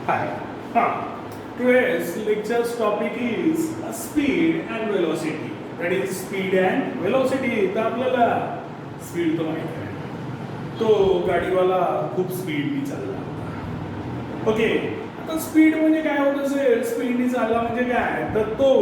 Hi. Today's lecture's topic is speed and velocity. That is speed and velocity. तर आपल्याला speed तर माहिती आहे. तो गाडीवाला खूप स्पीडनी चालला. ओके. आता स्पीड म्हणजे काय होत असेल? स्पीडनी चालला म्हणजे काय? तर तो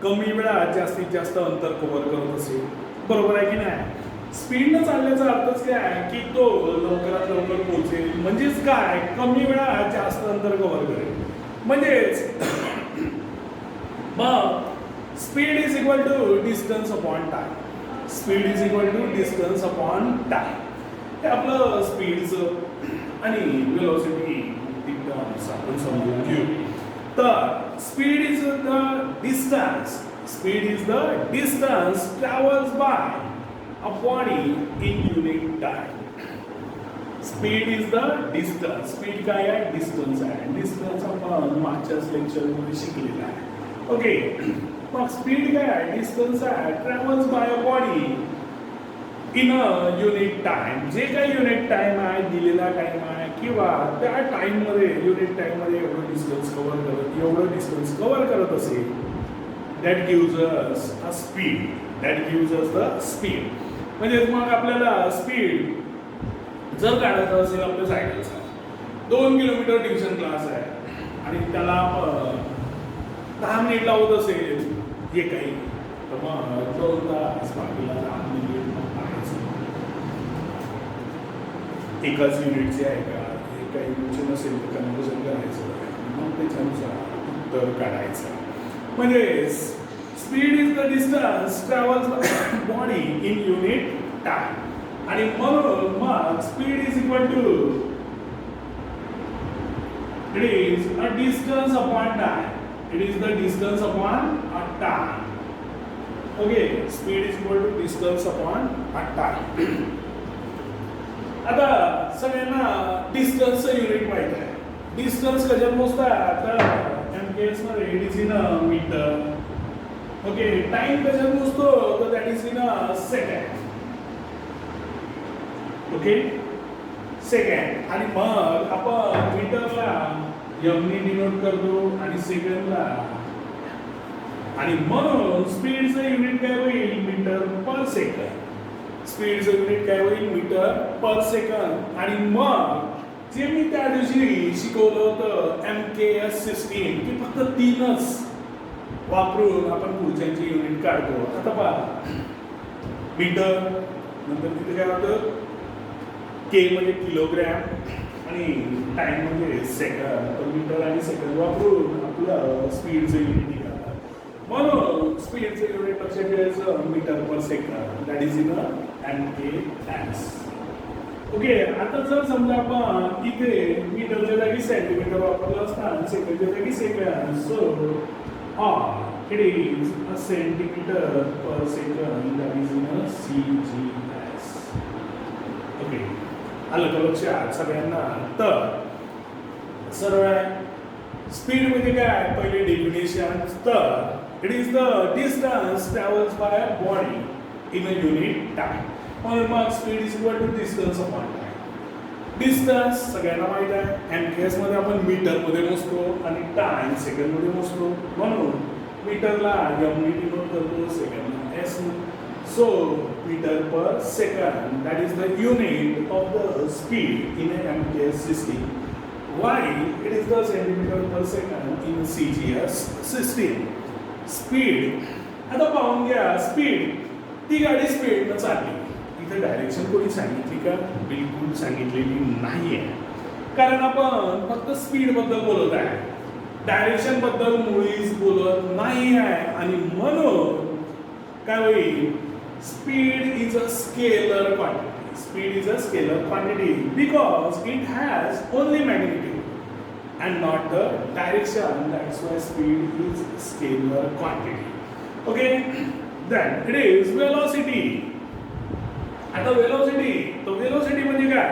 कमी वेळात जास्तीत जास्त अंतर कव्हर करत असेल. बरोबर आहे की नाही? स्पीडनं चालण्याचा अर्थच काय आहे की तो लवकरात लवकर पोहोचेल. म्हणजेच काय? कमी वेळात जास्त अंतर कव्हर करेल. म्हणजेच मग speed is equal to distance upon time. Speed is equal to distance upon time. हे आपलं स्पीडचं आणि वेलोसिटी टर्म्स आपण समजून घेऊ. तर speed is the distance. Speed is the distance travels by a body in unit time. Speed is the distance. Speed काय आहे? Distance आहे. Distance आपण मागच्याच लेक्चरमध्ये शिकलेला आहे. ओके. मग स्पीड काय आहे? डिस्टन्स आहे. Travels by a body in a unit time. जे काही युनिट टाइम आहे, दिलेला टाइम आहे किंवा त्या टाइममध्ये युनिट टाइममध्ये एवढं डिस्टन्स कव्हर करत असेल, that gives us a speed. That gives us the speed. म्हणजे मग आपल्याला स्पीड जर काढायचं असेल आपल्या सायकलचा, 2 किलोमीटर ट्युशन क्लास आहे आणि त्याला 10 मिनिट लावत असेल हे काही, तर मग 2 तास बाकीला 10 मिनिट लावायचं. एकाच युनिटचे आहे का, हे काही युनिटचे नसेल तर कन्वर्जन करायचं, मग त्याच्यानुसार उत्तर काढायचं. म्हणजे speed is the distance travels body in unit time. आणि म्हणून मग speed is equal to it is a distance upon time. It is the distance upon a time. Okay. Speed is equal to distance upon a time. आता सगळ्यांना डिस्टन्सचं unit माहित आहे. Distance कशात मोजतात? तर एमकेएस मध्ये it is in a metre. Okay. Time कशात मोजतो? तर that is in a second. Okay. Second. आणि मग आपण मीटरला एमने डिनोट करतो आणि सेकंडला, आणि म्हणून स्पीडचं युनिट काय होईल? Metre per second. स्पीडचं युनिट काय होईल? Metre per second. आणि मग जे मी त्या दिवशी शिकवलं होतं MKS सिस्टीम, की फक्त 3च वापरून आपण पुढच्यांची युनिट काढतो. आता पहा, मीटर, नंतर तिथे काय होतं? के म्हणजे किलोग्रॅम आणि टाइम म्हणजे सेकंड. तर मीटर आणि सेकंड वापरून आपलं स्पीडचं युनिट निघालं. म्हणून स्पीडचं युनिट लक्षात ठेवायचं metre per second. That is in MKS. Okay. आता जर समजा आपण इथे मीटरच्या जागी सेंटीमीटर वापरलं असता, सेकंडच्या जागी second, so it is a centimeter per second. That is in a CGS. Okay. आलं का लक्षात सगळ्यांना? तर सरळ आहे. स्पीड म्हणजे काय? पहिले डेफिनेशन. तर it is the distance travels by a body in a unit time. म्हणून मग speed is equal to distance upon time. Distance सगळ्यांना माहित आहे. एमकेएस मध्ये आपण मीटरमध्ये मोजतो आणि टाइम सेकंडमध्ये मोजतो. म्हणून मीटरला एमने डिनोट करतो, सेकंडला S. So metre per second, that is the unit of the speed in a MKS system. while it is the centimeter per second in CGS system. Speed, आता पाहून घ्या. स्पीड, ती गाडी स्पीडनं चालली. इथे डायरेक्शन कोणी सांगितली का? बिलकुल सांगितलेली नाही आहे. कारण आपण फक्त स्पीड बद्दल बोलत आहे, डायरेक्शन बद्दल मुळीच बोलत नाही आहे. आणि म्हणून काय होईल? Speed is a scalar quantity. Speed is a scalar quantity because it has only magnitude and not the direction. That's why speed is scalar quantity. Okay. Then it is velocity. आता velocity, तो velocity म्हणजे काय?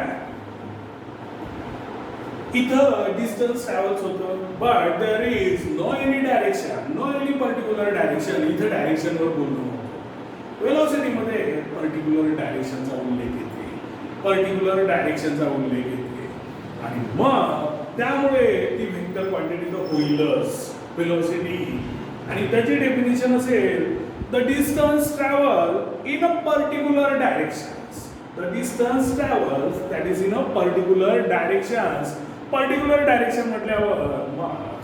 इथं distance travels होतं, but there is no any direction, no any particular direction. इथं direction वर बोलणं होतं. वेलोसिटी मध्ये पर्टिक्युलर डायरेक्शनचा उल्लेख येते, पर्टिक्युलर डायरेक्शनचा उल्लेख येते. आणि मग त्यामुळे ती व्हेक्टर क्वांटिटी तर होईलच वेलोसिटी. आणि त्याची डेफिनेशन असेल the distance travel in a particular direction. The distance travels that is in a particular directions. Particular direction म्हटल्यावर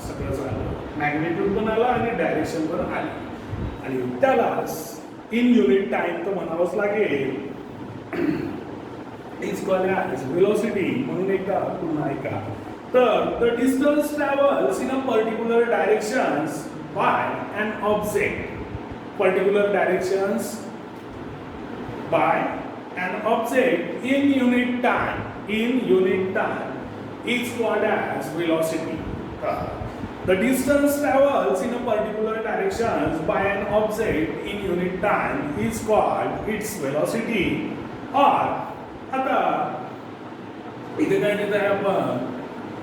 सगळं झालं, मॅग्निट्यूड पण आला आणि डायरेक्शन पण आली. आणि त्यालाच इन युनिट टाइम तर म्हणावंच लागेल, इज कॉल्ड ॲज वेलोसिटी. म्हणून एकदा पुन्हा ऐका. तर the distance travels in a particular directions by an object. Particular directions by an object in unit time is called as velocity. The distance travels in a particular direction by an object in unit time is called its velocity. Or आता इथे काय देत आहे आपण,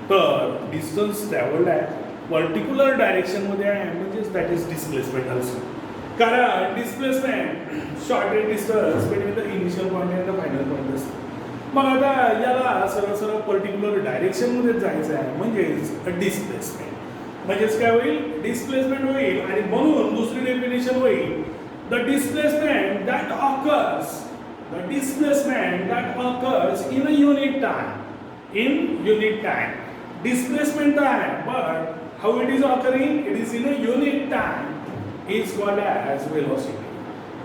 तर distance travelled आहे particular direction मध्ये आहे, म्हणजेच दॅट इज डिस्प्लेसमेंट ऑल्सो. कारण displacement shorted distance between the initial point and the final point असते. मग आता याला सरळ सरळ पर्टिक्युलर डायरेक्शनमध्ये जायचं आहे, म्हणजेच डिस्प्लेसमेंट. म्हणजेच काय होईल, डिस्प्लेसमेंट होईल. आणि म्हणून दुसरी डेफिनेशन होईल the displacement that occurs in a unit time. Displacement आहे, but how it is occurring, it is in a unit time is called as velocity.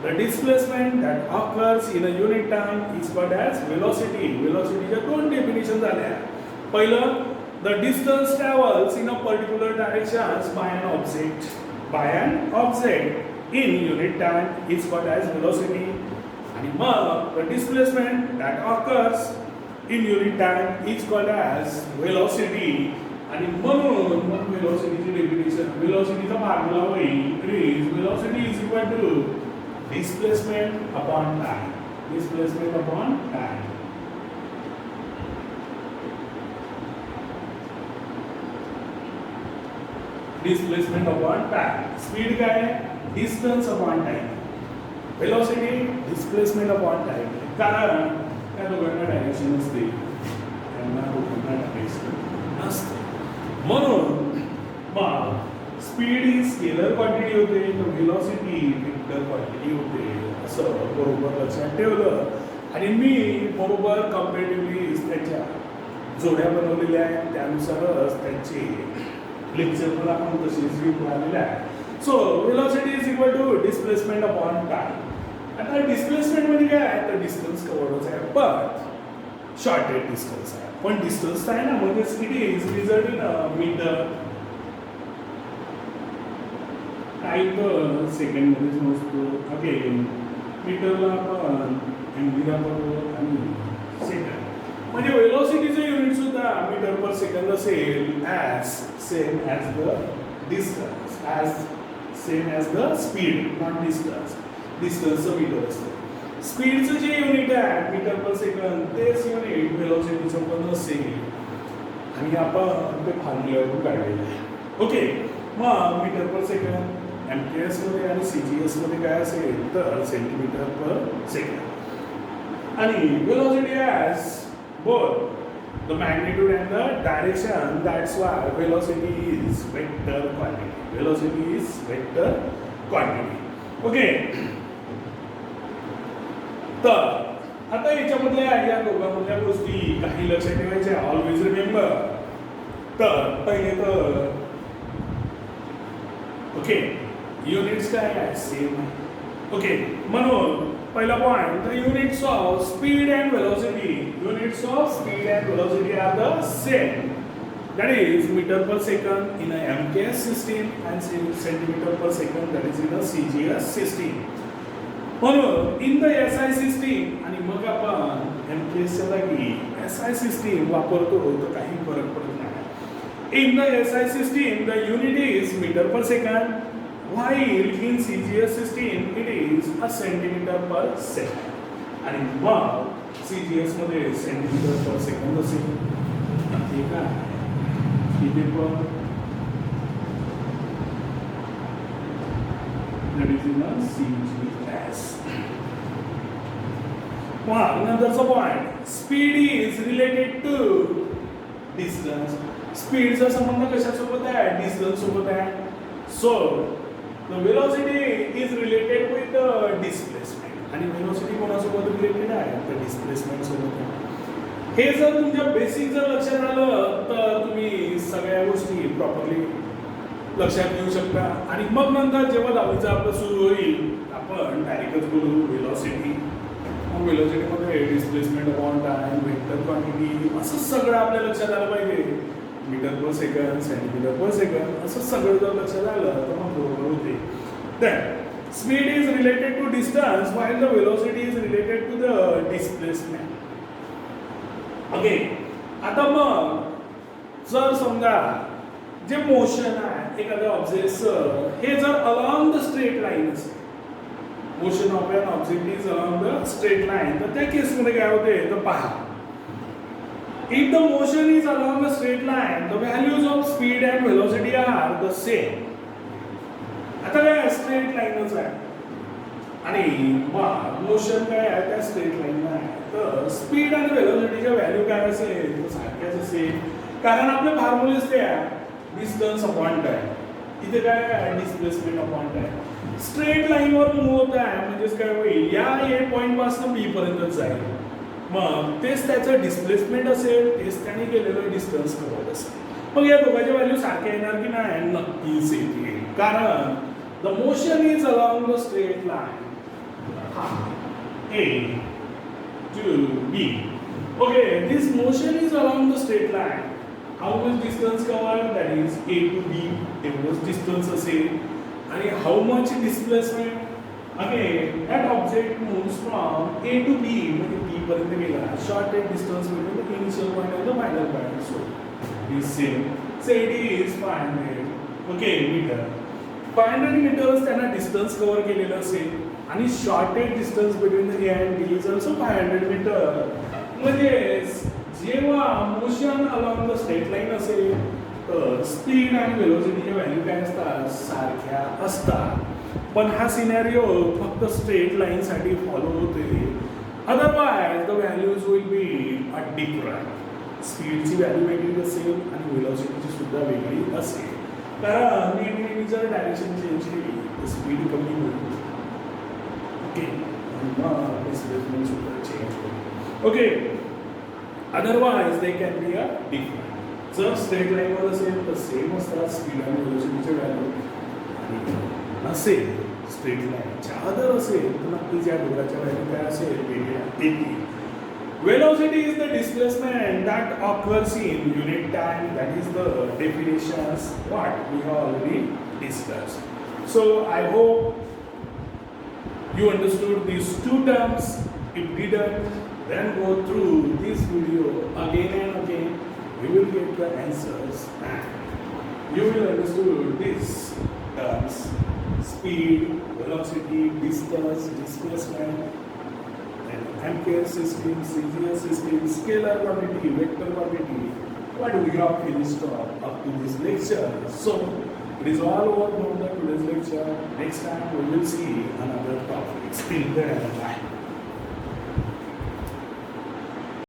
The displacement that occurs in a unit time is called as velocity. Velocity च्या दोन definition झाल्या. पहिलं, the distance travels in a particular direction by an object in unit time is called as velocity. आणि मग the displacement that occurs in unit time is called as velocity. आणि म्हणून मग वेलोसिटीची डेफिनेशन, वेलोसिटीचा फॉर्म्युला होईल velocity is equal to displacement upon time. Displacement upon time. Displacement upon time. Speed काय आहे, distance upon time. Velocity displacement upon time. कारण त्या दोघांना डायरेक्शन असते, त्यांना दोघांना डायरेक्शन नसते. म्हणून मग स्पीड ही स्केलर क्वांटिटी होते, तर व्हेलॉसिटी वेक्टर क्वांटिटी होते. असं बरोबर लक्षात ठेवलं. आणि मी बरोबर कम्पॅरेटिव्हली त्याच्या जोड्या बनवलेल्या आहेत, त्यानुसारच त्यांचे लेक्चर पण आपण तसेच आलेले आहे. So velocity is equal to displacement upon time. आता डिस्प्लेसमेंट म्हणजे काय आहे, तर डिस्टन्स कव्हरच आहे, पण शॉर्टेड डिस्टन्स आहे. पण डिस्टन्स आहे ना, म्हणजे it is result in metre. Time तर सेकंड मध्येच मोजतो. अगेन मीटरला आपण MB वापरतो आणि सेकंड. म्हणजे वेलोसिटीचं युनिट सुद्धा मीटर पर सेकंद असेल, as same as the distance, same as the speed, not distance. डिस्टन्सचं मीटर असतं. स्पीडचं जे युनिट आहे मीटर पर सेकंद, तेच युनिट वेलोसिटीचं पण असेल. आणि आपण ते फॉर्म्युल्यावरून काढलेलं आहे. ओके, मग मीटर पर सेकंड MKS मध्ये आणि CGS मध्ये काय असेल, तर सेंटीमीटर पर सेकंड. आणि velocity as both the magnitude and the direction. That's why velocity is vector quantity. Velocity is vector quantity. Okay, तर आता याच्यामधल्या या दोघांमधल्या गोष्टी काही लक्षात ठेवायच्या, ऑलवेज रिमेंबर. तर पहिले तर ओके, युनिट्स काय आहे, सेम आहे. ओके, म्हणून पहिला point, the units of speed and velocity. Units of speed and velocity are the same. That is metre per second in a MKS system and centimetre per second that is in a CGS system. म्हणून in the SI system, आणि मग आपण MKSच्या जागी SI system वापरतो तर काही फरक पडत नाही. In the SI system the unit is meter per second, while in CGS system it is a centimeter per second. आणि मग CGS मध्ये सेंटीमीटर पर सेकंद असेल. ठीक आहे, इथे पण that is in a CGS. Well, another point, speed is related to distance. स्पीडचा संबंध कशासोबत आहे? डिस्टन्स सोबत आहे. So the velocity is related with the displacement आणि वेलोसिटी कोणासोबत रिलेटेड आहे? तर डिस्प्लेसमेंट सोबत आहे. हे जर तुमच्या बेसिक जर लक्षात आलं तर तुम्ही सगळ्या गोष्टी प्रॉपरली लक्षात घेऊ शकता. आणि मग नंतर जेव्हा 10वीचं आपलं सुरू होईल आपण डायरेक्टच बोलू वेलोसिटी. मग वेलोसिटीमध्ये displacement upon time, vector quantity असं सगळं आपल्या लक्षात आलं पाहिजे. Metre per second, centimetre per second असं सगळं जर लक्षात आलं तर मग बरोबर होते. Then speed is related to distance while the velocity is related to the displacement. Okay, आता मग जर समजा जे मोशन आहे एखाद्या ऑब्जेक्टचं हे जर अलॉंग द स्ट्रेट लाईन असेल, motion of an object is along the straight line, तर त्या केसमध्ये काय होते तर पहा. If the motion is along a straight line, the values of speed and velocity are the same. आता काय स्ट्रेट लाईनच आहे आणि मोशन काय आहे त्या स्ट्रेट लाईन आहे, तर स्पीड आणि वेलोसिटीच्या व्हॅल्यू काय असेल तर सारख्याच असेल. कारण आपले फॉर्म्युलेज ते आहे डिस्टन्स अपॉन टाइम, इथे काय आहे डिस्प्लेसमेंट अपॉन टाइम. स्ट्रेट लाईनवर मूव्ह होत आहे म्हणजेच काय होईल या ए पॉईंट पासून बी पर्यंत जाईल. मग तेच त्याचं डिस्प्लेसमेंट असेल, तेच त्याने केलेलं डिस्टन्स कव्हर असेल. मग या दोघांच्या व्हॅल्यू सारख्या येणार की नाही? नक्कीच येतील. कारण the motion is along the straight line A to B. Okay, this motion is along the straight line. How much distance covered? That is A to B. एवढंच distance असेल. आणि how much displacement? Again, that object moves from A to B, म्हणजे B पर्यंत गेला. Shortest distance between the initial point and the final point. So, is same. Say it is 500. Okay, meter. 500 meters त्यांना distance cover केलेलं असेल. आणि shortest distance between the A and B is also 500 metre. म्हणजे जेव्हा motion along the straight line असेल तर speed आणि वेलोसिटीच्या value काय असतात? सारख्या असतात. पण हा सिनॅरिओ फक्त स्ट्रेट लाईनसाठी फॉलो होते. Otherwise the values will be different. स्पीडची व्हॅल्यू वेगळी असेल आणि वेलोसिटीची सुद्धा वेगळी असेल. कारण नेहमी जर डायरेक्शन चेंज केली तर स्पीड कमी होईल. Displacement should change. Okay. Otherwise, they can be a different. जर स्ट्रेट लाईन वर असेल तर सेम असतात स्पीड आणि वेलोसिटीचे व्हॅल्यू. आणि नसेल स्ट्रेट लाईनच्या अदर असेल तर नक्कीच या दोघांच्या व्हॅल्यू काय असेल वेगळ्या येतील. Velocity is the displacement that occurs in unit time. That is the definitions what we have already discussed. So I hope you understood these two terms. If didn't, then go through this video again and again. You will get the answers and you will understand these terms: speed, velocity, distance, displacement, and ampere system, CGS system, scalar quantity, vector quantity. What we have finished up to this lecture. So it is all over from the today's lecture. Next time we will see another topic. Till then, bye.